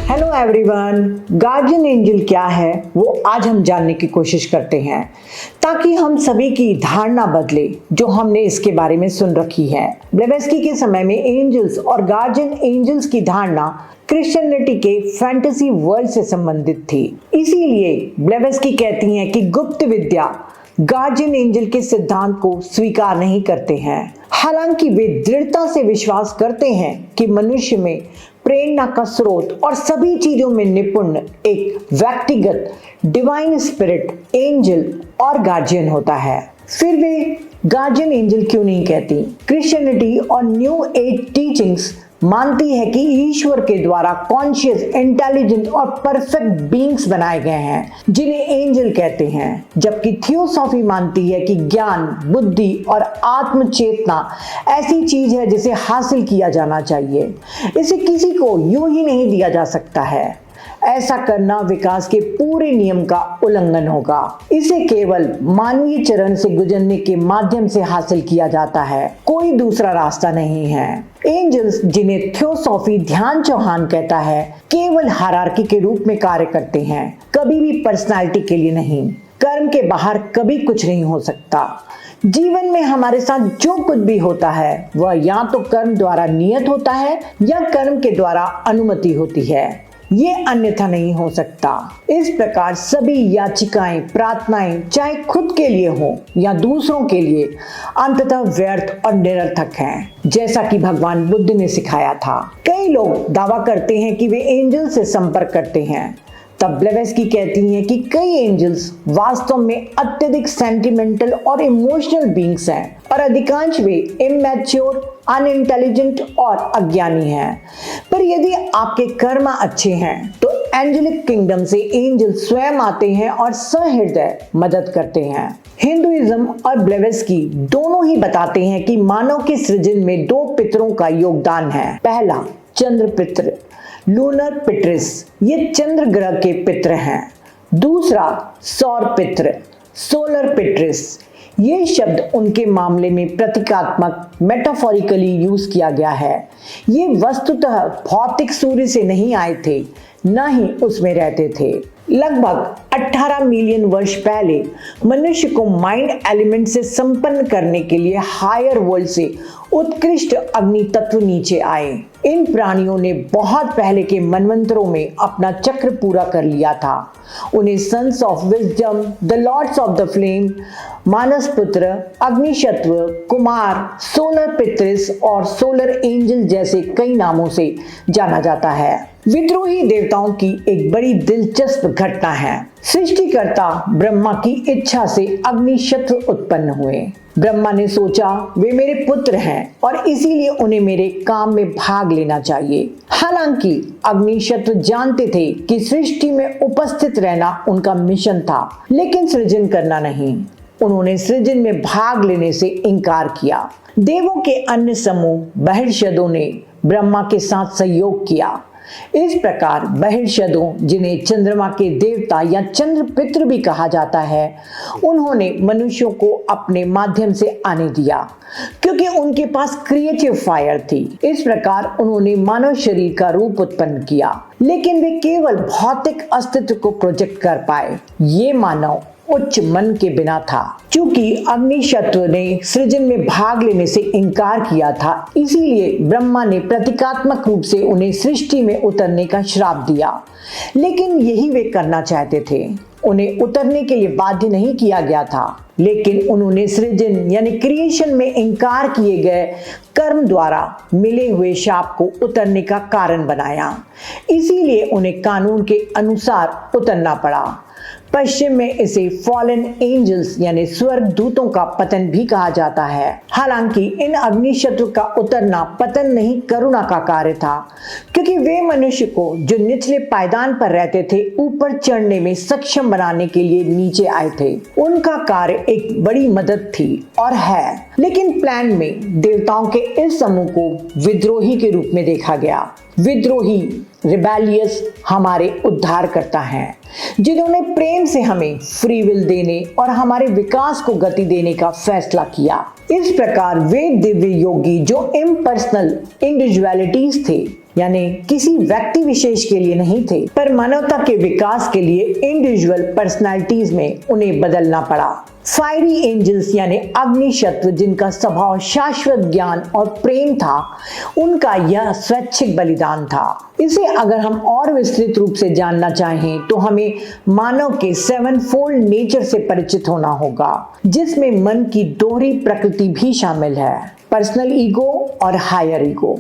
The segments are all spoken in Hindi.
हेलो एवरीवन, गार्जियन एंजल क्या है वो आज हम जानने की कोशिश करते हैं ताकि हम सभी की धारणा बदले जो हमने इसके बारे में सुन रखी है। ब्लेवेस्की के समय में एंजल्स और गार्जियन एंजल्स की धारणा क्रिश्चियनिटी के फैंटेसी वर्ल्ड से संबंधित थी। इसीलिए ब्लेवेस्की कहती हैं कि गुप्त विद्या गार्जियन एंजल के सिद्धांत को स्वीकार नहीं करते हैं। हालांकि वे दृढ़ता से विश्वास करते हैं कि मनुष्य में प्रेरणा का स्रोत और सभी चीजों में निपुण एक व्यक्तिगत डिवाइन स्पिरिट, एंजल और गार्जियन होता है। फिर वे गार्जियन एंजल क्यों नहीं कहती? क्रिश्चियनिटी और न्यू एज टीचिंग्स मानती है कि ईश्वर के द्वारा कॉन्शियस, इंटेलिजेंट और परफेक्ट बीइंग्स बनाए गए हैं जिन्हें एंजल कहते हैं, जबकि थियोसॉफी मानती है कि ज्ञान, बुद्धि और आत्मचेतना ऐसी चीज है जिसे हासिल किया जाना चाहिए। इसे किसी को यूं ही नहीं दिया जा सकता है। ऐसा करना विकास के पूरे नियम का उल्लंघन होगा। इसे केवल मानवीय चरण से गुजरने के माध्यम से हासिल किया जाता है, कोई दूसरा रास्ता नहीं है। एंजल्स, जिन्हें थियोसॉफी ध्यान चौहान कहता है, केवल हायरार्की के रूप में कार्य करते हैं, कभी भी पर्सनालिटी के लिए नहीं। कर्म के बाहर कभी कुछ नहीं हो सकता। जीवन में हमारे साथ जो कुछ भी होता है वह या तो कर्म द्वारा नियत होता है या कर्म के द्वारा अनुमति होती है। ये अन्यथा नहीं हो सकता। इस प्रकार सभी याचिकाएं, प्रार्थनाएं, चाहे खुद के लिए हो या दूसरों के लिए, अंततः व्यर्थ और निरर्थक हैं, जैसा कि भगवान बुद्ध ने सिखाया था। कई लोग दावा करते हैं कि वे एंजल से संपर्क करते हैं। तब ब्लेवेस्की कहती हैं कि कई एंजल्स वास्तव में अत्यधिक सेंटिमेंटल और इमोशनल बीइंग्स हैं और अधिकांश वे इमैच्योर, अनइंटेलिजेंट और अज्ञानी हैं। पर यदि आपके कर्म अच्छे हैं तो एंजेलिक किंगडम से एंजल स्वयं आते हैं और सहृदय मदद करते हैं। हिंदुइज्म और ब्लेवेस्की दोनों ही बताते हैं कि मानव के सृजन में दो पितरों का योगदान है। पहला, चंद्र पितृ, लूनर पिट्रिस, ये चंद्र ग्रह के पितृ हैं। दूसरा, सौर पितृ, सोलर पिट्रिस। ये शब्द उनके मामले में प्रतीकात्मक, मेटाफोरिकली यूज किया गया है। ये वस्तुतः भौतिक सूर्य से नहीं आए थे, न ही उसमें रहते थे। लगभग 18 मिलियन वर्ष पहले मनुष्य को माइंड एलिमेंट से संपन्न करने के लिए हायर वर्ल्ड से उत्कृष्ट अग्नि तत्व नीचे आए। इन प्राणियों ने बहुत पहले के मनवंतरों में अपना चक्र पूरा कर लिया था। उन्हें sons of wisdom, the lords of the flame, मानस पुत्र, अग्निशत्व, कुमार, सोलर पितृस और सोलर एंजल जैसे कई नामों से जाना जाता है। विद्रोही देवताओं की एक बड़ी दिलचस्प घटना है। सृष्टिकर्ता ब्रह्मा की इच्छा से अग्निशत्व उत्पन्न हुए। ब्रह्मा ने सोचा वे मेरे पुत्र हैं और इसीलिए उन्हें मेरे काम में भाग लेना चाहिए। हालांकि अग्निशत्व जानते थे कि सृष्टि में उपस्थित रहना उनका मिशन था, लेकिन सृजन करना नहीं। उन्होंने सृजन में भाग लेने से इनकार किया। देवों के अन्य समूह बहिर्षदों ने ब्रह्मा के साथ सहयोग किया। इस प्रकार बहिर्षदों, जिन्हें चंद्रमा के देवता या चंद्र पितृ भी कहा जाता है, उन्होंने मनुष्यों को अपने माध्यम से आने दिया क्योंकि उनके पास क्रिएटिव फायर थी। इस प्रकार उन्होंने मानव शरीर का रूप उत्पन्न किया, लेकिन वे केवल भौतिक अस्तित्व को प्रोजेक्ट कर पाए। ये मानव उच्च मन के बिना था। चूंकि अग्निशत्व ने सृजन में भाग लेने से इनकार किया था, इसीलिए ब्रह्मा ने प्रतीकात्मक रूप से उन्हें सृष्टि में उतरने का श्राप दिया। लेकिन यही वे करना चाहते थे। उन्हें उतरने के लिए बाध्य नहीं किया गया था, लेकिन उन्होंने सृजन यानी क्रिएशन में इनकार किए गए कर्म द्वारा मिले हुए शाप को उतरने का कारण बनाया। इसीलिए उन्हें कानून के अनुसार उतरना पड़ा। पश्चिम में इसे फॉलन एंजल्स यानी स्वर्ग दूतों का पतन भी कहा जाता है। हालांकि इन अग्निशत्व का उतरना पतन नहीं, करुणा का कार्य था, क्योंकि वे मनुष्य को जो निचले पायदान पर रहते थे ऊपर चढ़ने में सक्षम बनाने के लिए नीचे आए थे। उनका कार्य एक बड़ी मदद थी और है, लेकिन प्लान में देवताओं के इस समूह को विद्रोही के रूप में देखा गया। विद्रोही, रिबेलियस हमारे उद्धारकर्ता हैं, जिन्होंने प्रेम से हमें फ्री विल देने और हमारे विकास को गति देने का फैसला किया। इस प्रकार वे दिव्य योगी जो इम्पर्सनल इंडिविजुअलिटीज थे, यानी किसी व्यक्ति विशेष के लिए नहीं थे, पर मानवता के विकास के लिए इंडिविजुअल पर्सनालिटीज में उन्हें बदलना पड़ा। फायरी एंजल्स यानी अग्निशत्रु, जिनका स्वभाव शाश्वत ज्ञान और प्रेम था, उनका यह स्वैच्छिक बलिदान था। इसे अगर हम और विस्तृत रूप से जानना चाहें तो हमें मानव के 7 फोल्ड नेचर से परिचित होना होगा, जिसमें मन की दोहरी प्रकृति भी शामिल है, पर्सनल ईगो और higher ego.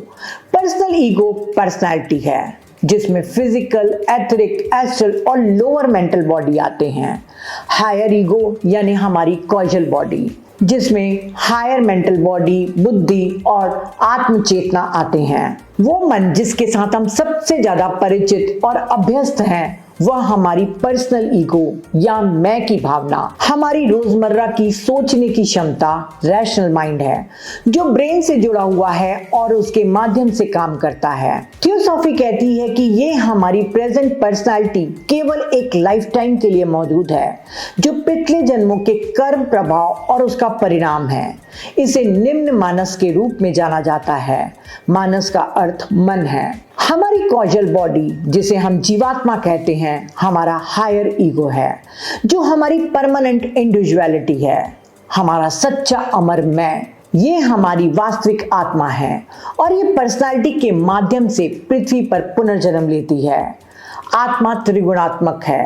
Personal ego personality है, जिसमें फिजिकल, एथरिक, एस्ट्रल और लोअर मेंटल बॉडी आते हैं। हायर ईगो यानी हमारी कॉजल बॉडी, जिसमें हायर मेंटल बॉडी, बुद्धि और आत्म चेतना आते हैं। वो मन जिसके साथ हम सबसे ज्यादा परिचित और अभ्यस्त हैं, वह हमारी पर्सनल ईगो या मैं की भावना, हमारी रोजमर्रा की सोचने की क्षमता, रैशनल माइंड है, जो ब्रेन से जुड़ा हुआ है और उसके माध्यम से काम करता है। थियोसॉफी कहती है कि ये हमारी प्रेजेंट पर्सनालिटी केवल एक लाइफ टाइम के लिए मौजूद है, जो पिछले जन्मों के कर्म प्रभाव और उसका परिणाम है। इसे निम्न मानस के रूप में जाना जाता है। मानस का अर्थ मन है। हमारी कॉजल बॉडी, जिसे हम जीवात्मा कहते हैं, हमारा हायर ईगो है, जो हमारी परमानेंट इंडिविजुअलिटी है, हमारा सच्चा अमर मैं। ये हमारी वास्तविक आत्मा है और ये पर्सनालिटी के माध्यम से पृथ्वी पर पुनर्जन्म लेती है। आत्मा त्रिगुणात्मक है,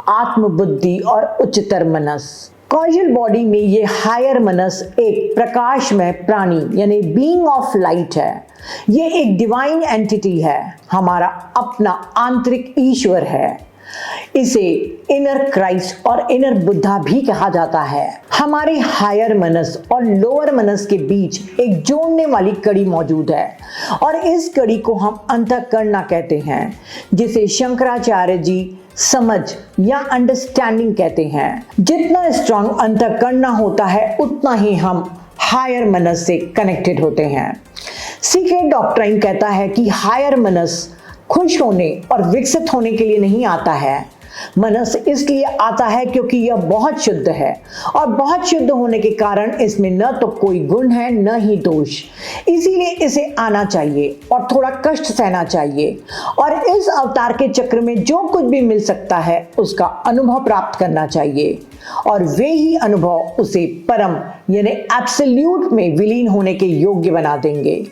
आत्म, बुद्धि और उच्चतर मनस। कॉजल बॉडी में ये हायर मनस एक प्रकाशमय प्राणी यानी बीइंग ऑफ लाइट है। ये एक डिवाइन एंटिटी है, हमारा अपना आंतरिक ईश्वर है। इसे इनर क्राइस्ट और इनर बुद्धा भी कहा जाता है। हमारे हायर मनस और लोअर मनस के बीच एक जोड़ने वाली कड़ी मौजूद है और इस कड़ी को हम अंतःकरण कहते हैं, जिसे शंकराचार्य जी समझ या अंडरस्टैंडिंग कहते हैं। जितना स्ट्रांग अंतःकरण होता है, उतना ही हम हायर मनस से कनेक्टेड होते हैं। सीक्रेट डॉक्ट्राइन कहता है कि हायर मनस खुश होने और विकसित होने के लिए नहीं आता है। मनस इसलिए आता है क्योंकि यह बहुत शुद्ध है और बहुत शुद्ध होने के कारण इसमें न तो कोई गुण है न ही दोष। इसीलिए इसे आना चाहिए और थोड़ा कष्ट सहना चाहिए और इस अवतार के चक्र में जो कुछ भी मिल सकता है उसका अनुभव प्राप्त करना चाहिए और वे ही अनुभव उसे परम यानी एब्सोल्यूट में विलीन होने के योग्य बना देंगे।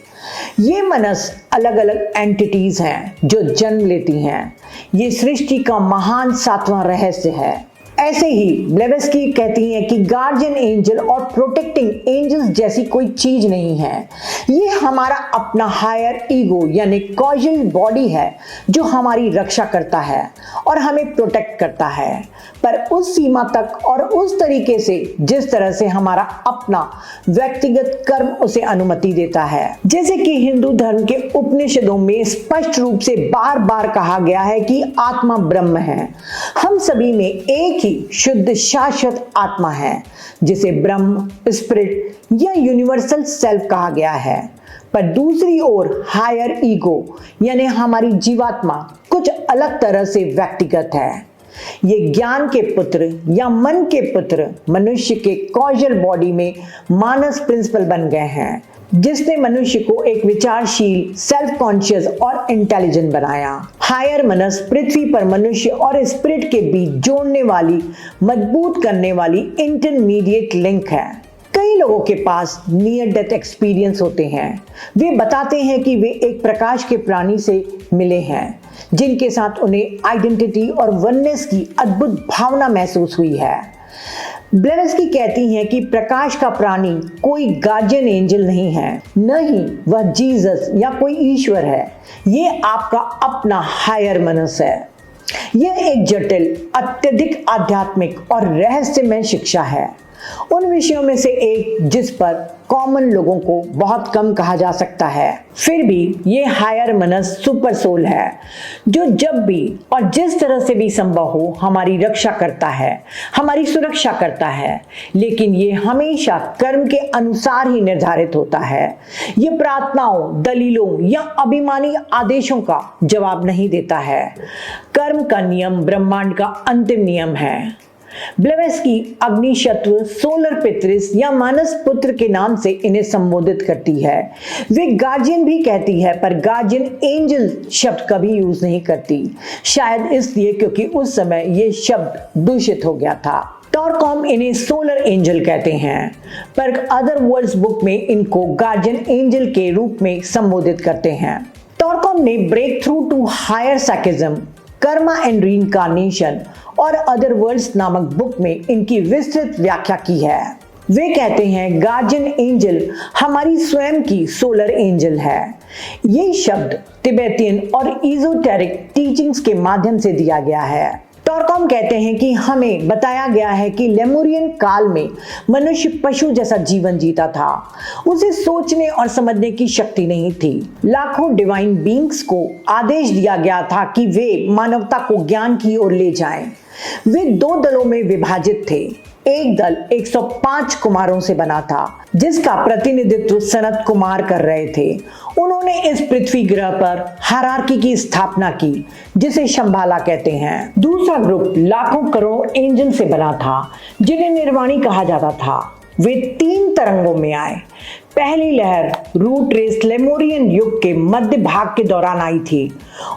ये मनस अलग अलग एंटिटीज हैं जो जन्म लेती हैं। ये सृष्टि का महान 7वां रहस्य है। ऐसे ही ब्लेवेस्की कहती हैं कि गार्जियन एंजल और प्रोटेक्टिंग एंजल्स जैसी कोई चीज नहीं है। ये हमारा अपना हायर ईगो यानी कॉजल बॉडी है, जो हमारी रक्षा करता है और हमें प्रोटेक्ट करता है, पर उस सीमा तक और उस तरीके से जिस तरह से हमारा अपना व्यक्तिगत कर्म उसे अनुमति देता है। जैसे कि हिंदू धर्म के उपनिषदों में स्पष्ट रूप से बार बार कहा गया है कि आत्मा ब्रह्म है। हम सभी में एक ही शुद्ध शाश्वत आत्मा है, जिसे ब्रह्म, स्पिरिट या यूनिवर्सल सेल्फ कहा गया है। पर दूसरी ओर हायर ईगो यानी हमारी जीवात्मा कुछ अलग तरह से व्यक्तिगत है। ये ज्ञान के पुत्र या मन के पुत्र मनुष्य के कॉजल बॉडी में मानस प्रिंसिपल बन गए हैं, जिसने मनुष्य को एक विचारशील, सेल्फ कॉन्शियस और इंटेलिजेंट बनाया। हायर मनस पृथ्वी पर मनुष्य और स्पिरिट के बीच जोड़ने वाली, मजबूत करने वाली इंटरमीडिएट लिंक है। कई लोगों के पास नियर डेथ एक्सपीरियंस होते हैं। वे बताते हैं कि वे एक प्रकाश के प्राणी से मिले हैं, जिनके साथ उन्हें आइडेंटिटी और वननेस की अद्भुत भावना महसूस हुई है। ब्लेवेस्की कहती हैं कि प्रकाश का प्राणी कोई गार्जियन एंजल नहीं है, न ही वह जीसस या कोई ईश्वर है। ये आपका अपना हायर मनस है। यह एक जटिल, अत्यधिक आध्यात्मिक और रहस्यमय शिक्षा है, उन विषयों में से एक जिस पर कॉमन लोगों को बहुत कम कहा जा सकता है। फिर भी ये हायर मनस सुपर सोल है, जो जब भी और जिस तरह से भी संभव हो हमारी रक्षा करता है, हमारी सुरक्षा करता है, लेकिन ये हमेशा कर्म के अनुसार ही निर्धारित होता है। ये प्रार्थनाओं, दलीलों या अभिमानी आदेशों का जवाब नहीं देता है। कर्म का नियम ब्रह्मांड का अंतिम नियम है। ब्लेवेस्की अग्निशत्व, सोलर पितृस या मानस पुत्र के नाम से इन्हें संबोधित करती है। वे गार्जियन भी कहती है पर गार्जियन एंजल शब्द कभी यूज नहीं करती, शायद इसलिए क्योंकि उस समय ये शब्द दूषित हो गया था। टॉरकॉम इन्हें सोलर एंजल कहते हैं पर अदर वर्ल्ड्स बुक में इनको गार्जियन एंजल के रूप में संबोधित करते हैं। टॉरकॉम ने break through to higher psychism, karma and reincarnation और अदर वर्ल्ड्स नामक बुक में इनकी विस्तृत व्याख्या की है। वे कहते हैं गार्जियन एंजल हमारी स्वयं की सोलर एंजल है। ये शब्द तिब्बतियन और इजोटेरिक टीचिंग्स के माध्यम से दिया गया है। टॉरकॉम कहते हैं कि हमें बताया गया है कि लेमुरियन काल में मनुष्य पशु जैसा जीवन जीता था। उसे सोचने और समझने की शक्ति नहीं थी। लाखों डिवाइन बीइंग्स को आदेश दिया गया था कि वे मानवता को ज्ञान की ओर ले जाएं। वे 2 दलों में विभाजित थे। एक दल 105 कुमारों से बना था जिसका प्रतिनिधित्व सनत कुमार कर रहे थे। उन्होंने इस पृथ्वी ग्रह पर हायरार्की की स्थापना की जिसे शंभाला कहते हैं। दूसरा ग्रुप लाखों करोड़ एंजल से बना था जिन्हें निर्वाणी कहा जाता था। वे 3 तरंगों में आए। पहली लहर रूट रेस लेमोरियन युग के मध्य भाग के दौरान आई थी।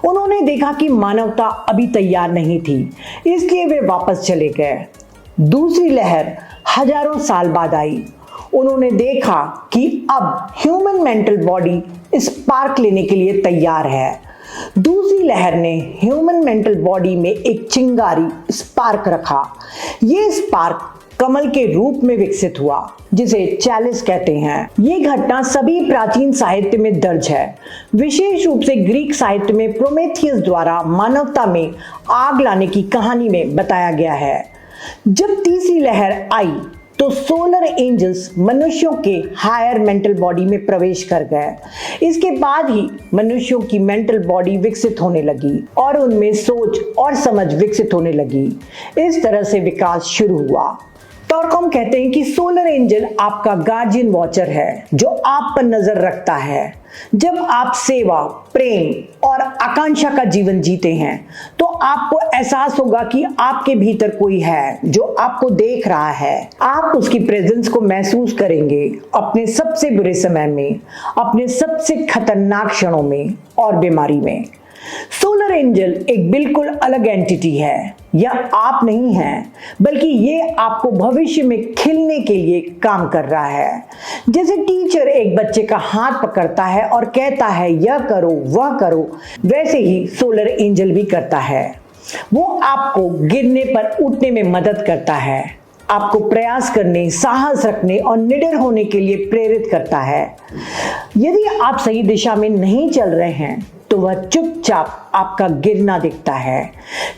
उन्होंने देखा कि मानवता अभी तैयार नहीं थी, इसलिए वे वापस चले गए। दूसरी लहर हजारों साल बाद आई। उन्होंने देखा कि अब ह्यूमन मेंटल बॉडी स्पार्क लेने के लिए तैयार है। दूसरी लहर ने ह्यूमन मेंटल बॉडी में एक चिंगारी स्पार्क रखा। ये स्पार्क कमल के रूप में विकसित हुआ जिसे चैलिस कहते हैं। ये घटना सभी प्राचीन साहित्य में दर्ज है, विशेष रूप से ग्रीक साहित्य में प्रोमेथियस द्वारा मानवता में आग लाने की कहानी में बताया गया है। जब तीसरी लहर आई तो सोलर एंजल्स मनुष्यों के हायर मेंटल बॉडी में प्रवेश कर गए। इसके बाद ही मनुष्यों की मेंटल बॉडी विकसित होने लगी और उनमें सोच और समझ विकसित होने लगी। इस तरह से विकास शुरू हुआ। टॉरकॉम कहते हैं कि सोलर एंजल आपका गार्जियन वॉचर है जो आप पर नजर रखता है। जब आप सेवा, प्रेम और आकांक्षा का जीवन जीते हैं तो आपको एहसास होगा कि आपके भीतर कोई है जो आपको देख रहा है। आप उसकी प्रेजेंस को महसूस करेंगे अपने सबसे बुरे समय में, अपने सबसे खतरनाक क्षणों में और बीमारी में। सोलर एंजल एक बिल्कुल अलग एंटिटी है। यह आप नहीं है बल्कि ये आपको भविष्य में खिलने के लिए काम कर रहा है। जैसे टीचर एक बच्चे का हाथ पकड़ता है और कहता है यह करो वह करो, वैसे ही सोलर एंजल भी करता है। वो आपको गिरने पर उठने में मदद करता है, आपको प्रयास करने, साहस रखने और निडर होने के लिए प्रेरित करता है। यदि आप सही दिशा में नहीं चल रहे हैं तो वह चुपचाप आपका गिरना दिखता है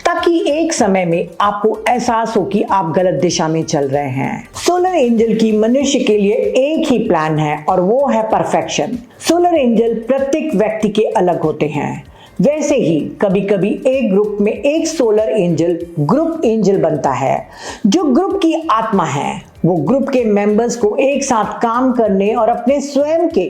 ताकि एक समय में आपको एहसास हो कि आप गलत दिशा में चल रहे हैं। सोलर एंजल की मनुष्य के लिए एक ही प्लान है और वो है परफेक्शन। सोलर एंजल प्रत्येक व्यक्ति के अलग होते हैं। वैसे ही कभी कभी एक ग्रुप में एक सोलर एंजल ग्रुप एंजल बनता है जो ग्रुप की आत्मा है। वो ग्रुप के मेंबर्स को एक साथ काम करने और अपने स्वयं के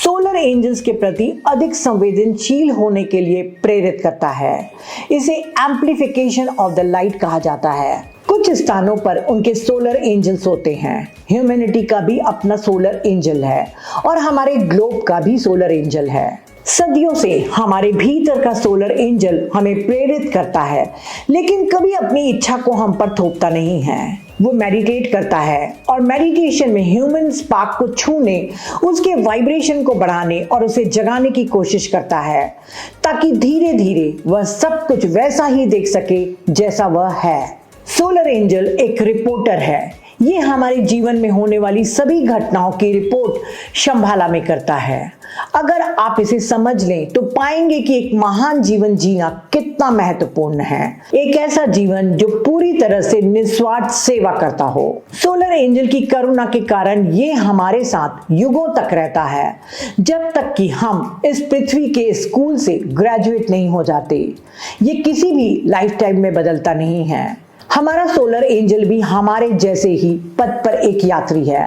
सोलर एंजल्स के प्रति अधिक संवेदनशील होने के लिए प्रेरित करता है। इसे एम्प्लीफिकेशन ऑफ द लाइट कहा जाता है। कुछ स्थानों पर उनके सोलर एंजल्स होते हैं। ह्यूमैनिटी का भी अपना सोलर एंजल है और हमारे ग्लोब का भी सोलर एंजल है। सदियों से हमारे भीतर का सोलर एंजल हमें प्रेरित करता है, लेकिन कभी अपनी इच्छा को हम पर थोपता नहीं है। वो मेडिटेट करता है और मेडिटेशन में ह्यूमन स्पार्क को छूने, उसके वाइब्रेशन को बढ़ाने और उसे जगाने की कोशिश करता है ताकि धीरे धीरे वह सब कुछ वैसा ही देख सके जैसा वह है। सोलर एंजल एक रिपोर्टर है। ये हमारे जीवन में होने वाली सभी घटनाओं की रिपोर्ट शंभाला में करता है। अगर आप इसे समझ लें तो पाएंगे कि एक महान जीवन जीना कितना महत्वपूर्ण है। एक ऐसा जीवन जो पूरी तरह से निस्वार्थ सेवा करता हो। सोलर एंजल की करुणा के कारण ये हमारे साथ युगों तक रहता है, जब तक कि हम इस पृथ्वी के स्कूल से ग्रेजुएट नहीं हो जाते। ये किसी भी लाइफ टाइम में बदलता नहीं है। हमारा सोलर एंजल भी हमारे जैसे ही पथ पर एक यात्री है,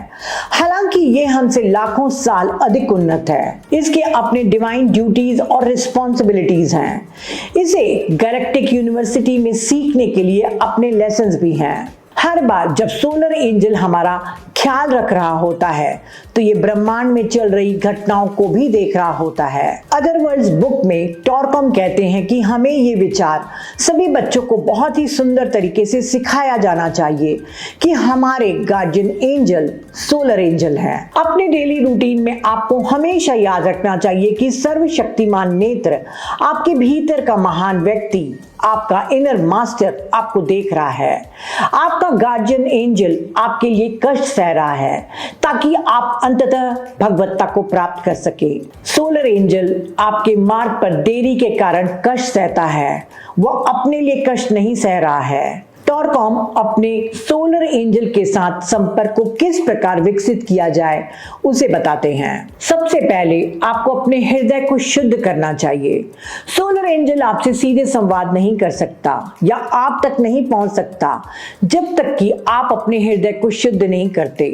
हालांकि ये हमसे लाखों साल अधिक उन्नत है। इसके अपने डिवाइन ड्यूटीज और रिस्पॉन्सिबिलिटीज हैं। इसे गैलेक्टिक यूनिवर्सिटी में सीखने के लिए अपने लेसन्स भी हैं। हर बार जब सोलर एंजल हमारा ख्याल रख रहा होता है तो ये ब्रह्मांड में चल रही घटनाओं को भी देख रहा होता है। अदरवर्ल्ड्स बुक में टॉरकॉम कहते हैं कि हमें ये विचार सभी बच्चों को बहुत ही सुंदर तरीके से सिखाया जाना चाहिए कि हमारे गार्जियन एंजल सोलर एंजल हैं। अपने डेली रूटीन में आपको हमेशा याद रखना चाहिए कि सर्वशक्तिमान नेत्र आपके भीतर का महान व्यक्ति, आपका इनर मास्टर आपको देख रहा है। आपका गार्जियन एंजल आपके लिए कष्ट सह रहा है ताकि आप अंततः भगवत्ता को प्राप्त कर सके। सोलर एंजल आपके मार्ग पर देरी के कारण कष्ट सहता है, वह अपने लिए कष्ट नहीं सह रहा है। टॉरकॉम अपने सोलर एंजल के साथ संपर्क को किस प्रकार विकसित किया जाए उसे बताते हैं। सबसे पहले आपको अपने हृदय को शुद्ध करना चाहिए। सोलर एंजल आपसे सीधे संवाद नहीं कर सकता या आप तक नहीं पहुंच सकता जब तक कि आप अपने हृदय को शुद्ध नहीं करते,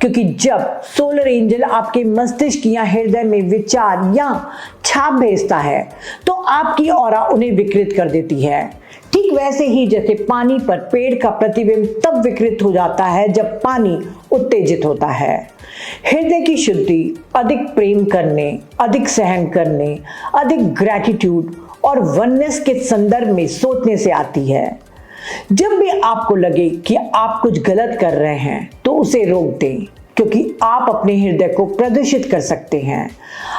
क्योंकि जब सोलर एंजल आपके मस्तिष्क या हृदय में विचार या छाप भेजता है तो आपकी ऑरा उन्हें विकृत कर देती है। ठीक वैसे ही जैसे पानी पर पेड़ का प्रतिबिंब तब विकृत हो जाता है जब पानी उत्तेजित होता है। हृदय की शुद्धि अधिक प्रेम करने, अधिक सहन करने, अधिक ग्रैटिट्यूड और वननेस के संदर्भ में सोचने से आती है। जब भी आपको लगे कि आप कुछ गलत कर रहे हैं तो उसे रोक दें, क्योंकि आप अपने हृदय को प्रदूषित कर सकते हैं।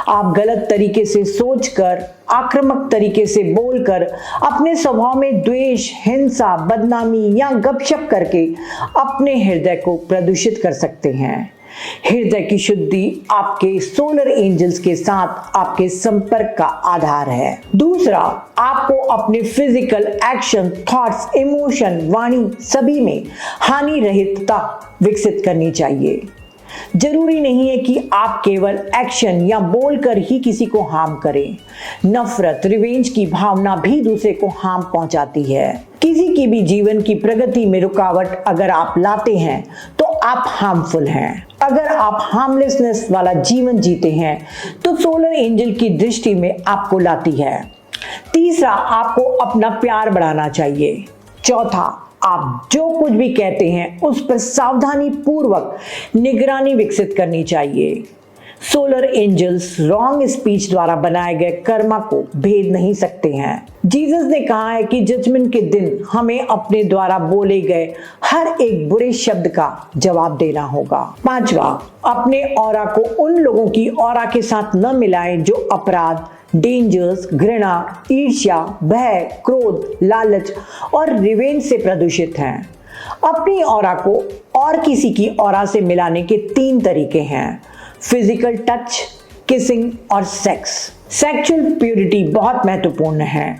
आप गलत तरीके से सोचकर, आक्रामक तरीके से बोलकर, अपने स्वभाव में द्वेष, हिंसा, बदनामी या गपशप करके अपने हृदय को प्रदूषित कर सकते हैं। हृदय की शुद्धि आपके सोलर एंजल्स के साथ आपके संपर्क का आधार है। दूसरा, आपको अपने फिजिकल एक्शन, थॉट्स, इमोशन, वाणी सभी में हानि रहितता विकसित करनी चाहिए। जरूरी नहीं है कि आप केवल एक्शन या बोलकर ही किसी को हार्म करें। नफरत, रिवेंज की भावना भी दूसरे को हार्म पहुंचाती है। किसी की भी जीवन की प्रगति में रुकावट अगर आप लाते हैं तो आप हार्मफुल हैं। अगर आप हार्मलेसनेस वाला जीवन जीते हैं तो सोलर एंजल की दृष्टि में आपको लाती है। तीसरा, आपको अपना प्यार बढ़ाना चाहिए। चौथा, आप जो कुछ भी कहते हैं उस पर सावधानी पूर्वक निगरानी विकसित करनी चाहिए। सोलर एंजल्स रॉन्ग स्पीच द्वारा बनाए गए कर्मा को भेद नहीं सकते हैं। जीसस ने कहा है कि जजमेंट के दिन हमें अपने द्वारा बोले गए हर एक बुरे शब्द का जवाब देना होगा। पांचवा, अपने ऑरा को उन लोगों की ऑरा के साथ न मिलाएं जो अपराध, डेंजर्स, घृणा, ईर्ष्या, भय, क्रोध, लालच और रिवेंज से प्रदूषित हैं। अपनी ऑरा को और किसी की ऑरा से मिलाने के 3 तरीके हैं: फिजिकल टच, किसिंग और सेक्स। सेक्सुअल प्यूरिटी बहुत महत्वपूर्ण है।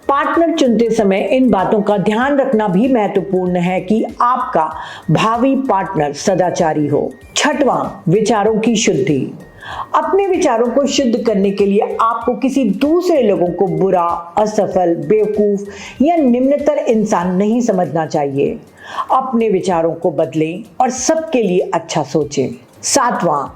पार्टनर चुनते समय इन बातों का ध्यान रखना भी महत्वपूर्ण है कि आपका भावी पार्टनर सदाचारी हो। छठवां, विचारों की शुद्धि। अपने विचारों को शुद्ध करने के लिए आपको किसी दूसरे लोगों को बुरा, असफल, बेवकूफ या निम्नतर इंसान नहीं समझना चाहिए। अपने विचारों को बदलें और सबके लिए अच्छा सोचें। सातवां,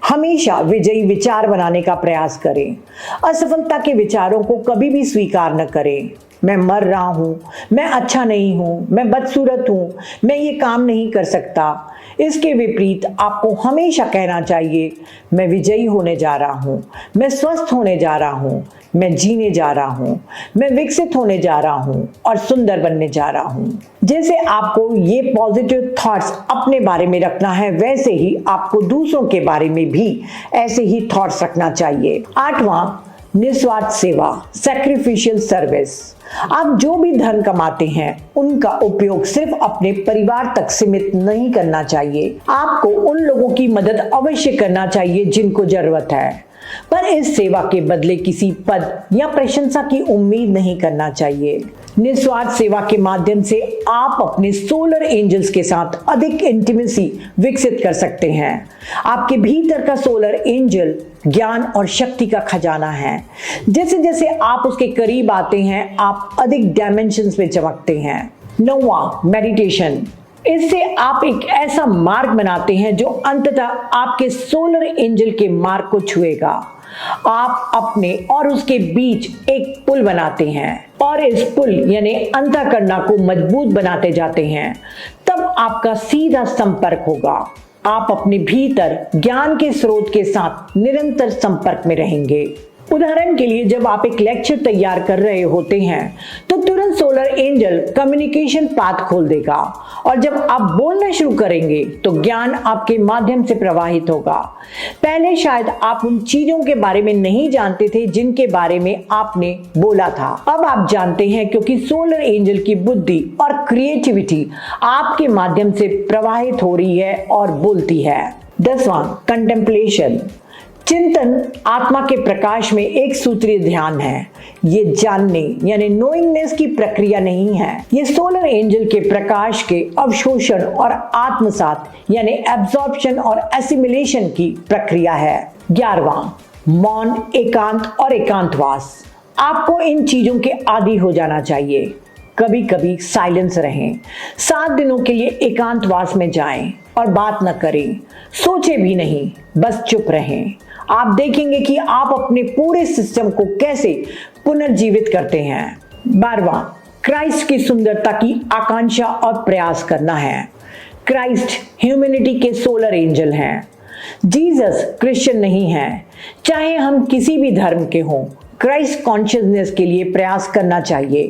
हमेशा विजयी विचार बनाने का प्रयास करें। असफलता के विचारों को कभी भी स्वीकार न करें। मैं मर रहा हूँ, मैं अच्छा नहीं हूँ, मैं बदसूरत हूँ, मैं ये काम नहीं कर सकता। इसके विपरीत आपको हमेशा कहना चाहिए, मैं विजयी होने जा रहा हूँ, मैं स्वस्थ होने जा रहा हूँ, मैं जीने जा रहा हूँ, मैं विकसित होने जा रहा हूँ और सुंदर बनने जा रहा हूँ। जैसे आपको ये पॉजिटिव थॉट्स अपने बारे में रखना है, वैसे ही आपको दूसरों के बारे में भी ऐसे ही थॉट्स रखना चाहिए। आठवां, निस्वार्थ सेवा, सैक्रिफिशियल सर्विस। आप जो भी धन कमाते हैं उनका उपयोग सिर्फ अपने परिवार तक सीमित नहीं करना चाहिए। आपको उन लोगों की मदद अवश्य करना चाहिए जिनको जरूरत है, पर इस सेवा के बदले किसी पद या प्रशंसा की उम्मीद नहीं करना चाहिए। निस्वार्थ सेवा के माध्यम से आप अपने सोलर एंजल्स के साथ अधिक इंटीमेसी विकसित कर सकते हैं। आपके भीतर का सोलर एंजल ज्ञान और शक्ति का खजाना है। जैसे जैसे आप उसके करीब आते हैं आप अधिक डायमेंशंस में चमकते हैं। 9वां, मेडिटेशन। इससे आप एक ऐसा मार्ग बनाते हैं जो अंततः आपके सोलर एंजल के मार्ग को छुएगा। आप अपने और उसके बीच एक पुल बनाते हैं और इस पुल यानी अंतःकरणा को मजबूत बनाते जाते हैं। तब आपका सीधा संपर्क होगा। आप अपने भीतर ज्ञान के स्रोत के साथ निरंतर संपर्क में रहेंगे। उदाहरण के लिए, जब आप एक लेक्चर तैयार कर रहे होते हैं तो तुरंत सोलर एंजल कम्युनिकेशन पाथ खोल देगा और जब आप बोलना शुरू करेंगे तो ज्ञान आपके माध्यम से प्रवाहित होगा। पहले शायद आप उन चीजों के बारे में नहीं जानते थे जिनके बारे में आपने बोला था। अब आप जानते हैं, क्योंकि सोलर एंजल की बुद्धि और क्रिएटिविटी आपके माध्यम से प्रवाहित हो रही है और बोलती है। 10वां, कंटेम्पलेशन। चिंतन आत्मा के प्रकाश में एक सूत्रीय ध्यान है। ये जानने यानी नोइंगनेस की प्रक्रिया नहीं है। ये सोलर एंजल के प्रकाश के अवशोषण और आत्मसात यानी एब्जॉर्प्शन और एसिमिलेशन की प्रक्रिया है। 11वां, मौन, एकांत और एकांतवास। आपको इन चीजों के आदी हो जाना चाहिए। कभी कभी साइलेंस रहें। 7 दिनों के लिए एकांतवास में जाएं और बात न करें, सोचे भी नहीं, बस चुप रहें। आप देखेंगे कि आप अपने पूरे सिस्टम को कैसे पुनर्जीवित करते हैं। 12वां, क्राइस्ट की सुंदरता की आकांक्षा और प्रयास करना है। क्राइस्ट ह्यूमैनिटी के सोलर एंजल हैं। जीसस क्रिश्चियन नहीं है। चाहे हम किसी भी धर्म के हों, क्राइस्ट कॉन्शियसनेस के लिए प्रयास करना चाहिए।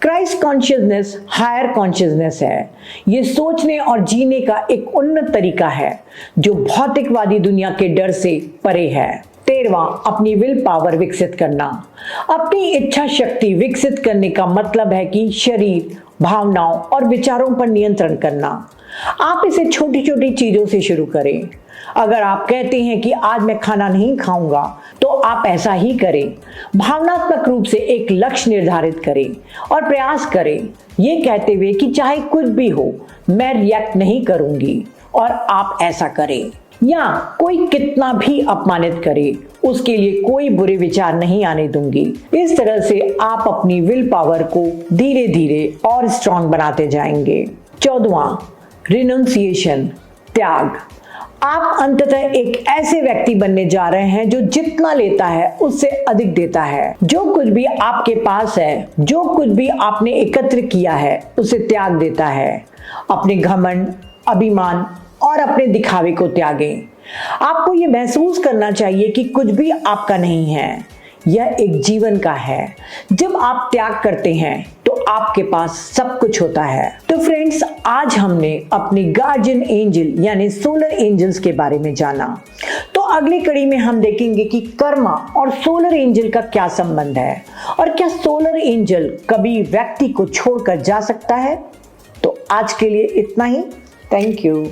क्राइस्ट कॉन्शियसनेस हायर कॉन्शियसनेस है। ये सोचने और जीने का एक उन्नत तरीका है जो भौतिकवादी दुनिया के डर से परे है। 13वां, अपनी विल पावर विकसित करना। अपनी इच्छा शक्ति विकसित करने का मतलब है कि शरीर, भावनाओं और विचारों पर नियंत्रण करना। आप इसे छोटी छोटी चीजों से शुरू करें। अगर आप कहते हैं कि आज मैं खाना नहीं खाऊंगा, तो आप ऐसा ही करें। भावनात्मक रूप से एक लक्ष्य निर्धारित करें और प्रयास करें, ये कहते हुए कि चाहे कुछ भी हो, मैं रिएक्ट नहीं करूंगी, और आप ऐसा करें। या कोई कितना भी अपमानित करे, उसके लिए कोई बुरे विचार नहीं आने दूंगी। इस तरह से आप अपनी विल पावर को धीरे धीरे और स्ट्रांग बनाते जाएंगे। 14वां, रिनंसिएशन, त्याग। आप अंततः एक ऐसे व्यक्ति बनने जा रहे हैं जो जितना लेता है उससे अधिक देता है। जो कुछ भी आपके पास है, जो कुछ भी आपने एकत्र किया है, उसे त्याग देता है। अपने घमंड, अभिमान और अपने दिखावे को त्यागें। आपको ये महसूस करना चाहिए कि कुछ भी आपका नहीं है, यह एक जीवन का है। जब आप त्याग करते हैं तो आपके पास सब कुछ होता है। तो फ्रेंड्स, आज हमने अपने गार्जियन एंजल यानी सोलर एंजल्स के बारे में जाना। तो अगली कड़ी में हम देखेंगे कि कर्मा और सोलर एंजल का क्या संबंध है और क्या सोलर एंजल कभी व्यक्ति को छोड़कर जा सकता है। तो आज के लिए इतना ही। Thank you.